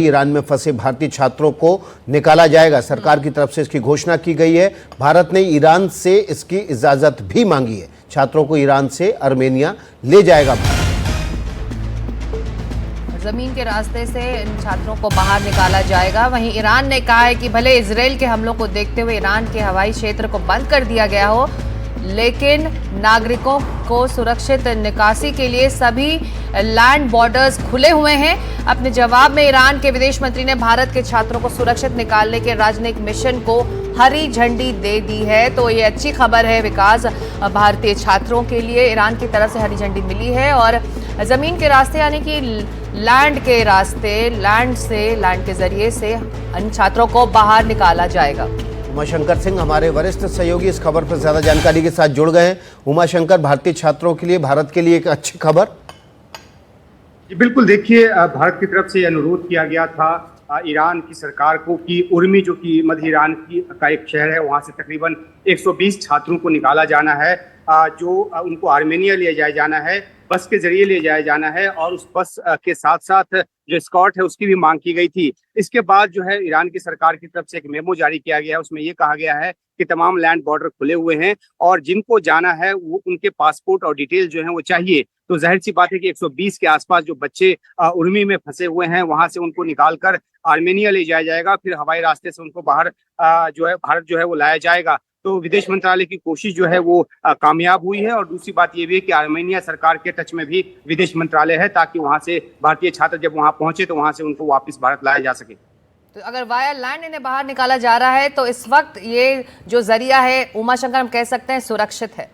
Iran में फंसे भारतीय छात्रों को निकाला जाएगा। सरकार की तरफ से इसकी घोषणा की गई है। भारत ने ईरान से इसकी इजाजत भी मांगी है। छात्रों को ईरान से आर्मेनिया ले जाएगा। जमीन के रास्ते से इन छात्रों को बाहर निकाला जाएगा। वहीं ईरान ने कहा है कि भले इजरायल के हमलों को देखते हुए ईरान के हवाई क्षेत्र को बंद कर दिया गया हो, लेकिन नागरिकों को सुरक्षित निकासी के लिए सभी लैंड बॉर्डर्स खुले हुए हैं। अपने जवाब में ईरान के विदेश मंत्री ने भारत के छात्रों को सुरक्षित निकालने के राजनयिक मिशन को हरी झंडी दे दी है। तो ये अच्छी खबर है विकास, भारतीय छात्रों के लिए ईरान की तरफ से हरी झंडी मिली है और जमीन के रास्ते यानी कि लैंड के रास्ते, लैंड के जरिए से इन छात्रों को बाहर निकाला जाएगा। उमाशंकर सिंह हमारे वरिष्ठ सहयोगी इस खबर पर ज्यादा जानकारी के साथ जुड़ गए हैं। उमाशंकर, भारतीय छात्रों के लिए, भारत के लिए एक अच्छी खबर। जी बिल्कुल, देखिए भारत की तरफ से अनुरोध किया गया था ईरान की सरकार को कि उर्मी, जो कि मध्य ईरान का एक शहर है, वहां से तकरीबन 120 छात्रों को निकाला जाना है, जो उनको आर्मेनिया ले जाया जाना है, बस के जरिए ले जाया जाना है और उस बस के साथ साथ जो स्कॉट है उसकी भी मांग की गई थी। इसके बाद जो है ईरान की सरकार की तरफ से एक मेमो जारी किया गया है। उसमें ये कहा गया है कि तमाम लैंड बॉर्डर खुले हुए हैं और जिनको जाना है वो उनके पासपोर्ट और डिटेल जो है वो चाहिए। तो जाहिर सी बात है कि 120 के आसपास जो बच्चे उर्मी में फंसे हुए हैं, वहां से उनको निकालकर आर्मेनिया ले जाया जाएगा, फिर हवाई रास्ते से उनको बाहर जो है भारत जो है वो लाया जाएगा। तो विदेश मंत्रालय की कोशिश जो है वो कामयाब हुई है। और दूसरी बात ये भी है कि आर्मेनिया सरकार के टच में भी विदेश मंत्रालय है, ताकि वहां से भारतीय छात्र जब वहां पहुंचे तो वहां से उनको वापस भारत लाया जा सके। तो अगर वाया लैंड इन्हें बाहर निकाला जा रहा है तो इस वक्त ये जो जरिया है, उमाशंकर, हम कह सकते हैं सुरक्षित है।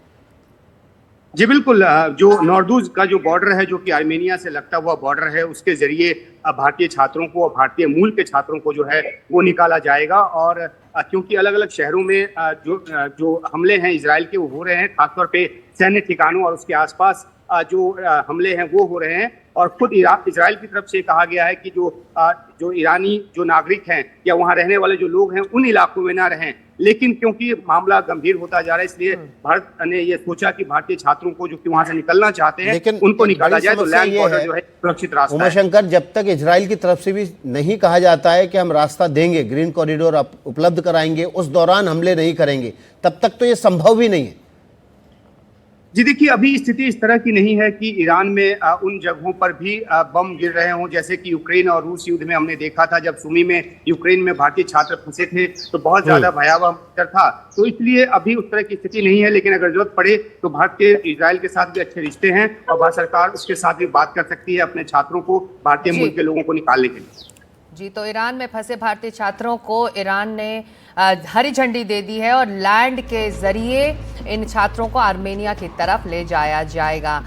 जी बिल्कुल, जो नॉर्दूज का जो बॉर्डर है, जो कि आर्मेनिया से लगता हुआ बॉर्डर है, उसके जरिए भारतीय छात्रों को और भारतीय मूल के छात्रों को जो है वो निकाला जाएगा। और क्योंकि अलग अलग शहरों में जो हमले हैं इजराइल के वो हो रहे हैं, खासतौर पे सैन्य ठिकानों और उसके आसपास जो हमले हैं वो हो रहे हैं। और खुद इजराइल की तरफ से कहा गया है कि जो ईरानी जो नागरिक हैं या वहाँ रहने वाले जो लोग हैं उन इलाकों में ना रहें। लेकिन क्योंकि मामला गंभीर होता जा रहा है, इसलिए भारत ने ये सोचा कि भारतीय छात्रों को जो कि वहां से निकलना चाहते हैं उनको निकाला जाए। तो लैंड बॉर्डर जो है सुरक्षित रास्ता है। उमाशंकर, जब तक इजराइल की तरफ से भी नहीं कहा जाता है कि हम रास्ता देंगे, ग्रीन कॉरिडोर उपलब्ध कराएंगे, उस दौरान हमले नहीं करेंगे, तब तक तो ये संभव भी नहीं है। जी देखिए, अभी स्थिति इस तरह की नहीं है कि ईरान में उन जगहों पर भी बम गिर रहे हों, जैसे कि यूक्रेन और रूस युद्ध में हमने देखा था। जब सुमी में यूक्रेन में भारतीय छात्र फंसे थे तो बहुत ज्यादा भयावह मंजर था। तो इसलिए अभी उस तरह की स्थिति नहीं है। लेकिन अगर जरूरत पड़े तो भारत के इजराइल के साथ भी अच्छे रिश्ते हैं और भारत सरकार उसके साथ भी बात कर सकती है अपने छात्रों को, भारतीय मूल के लोगों को निकालने के लिए। जी, तो ईरान में फंसे भारतीय छात्रों को ईरान ने हरी झंडी दे दी है और लैंड के जरिए इन छात्रों को आर्मेनिया की तरफ ले जाया जाएगा।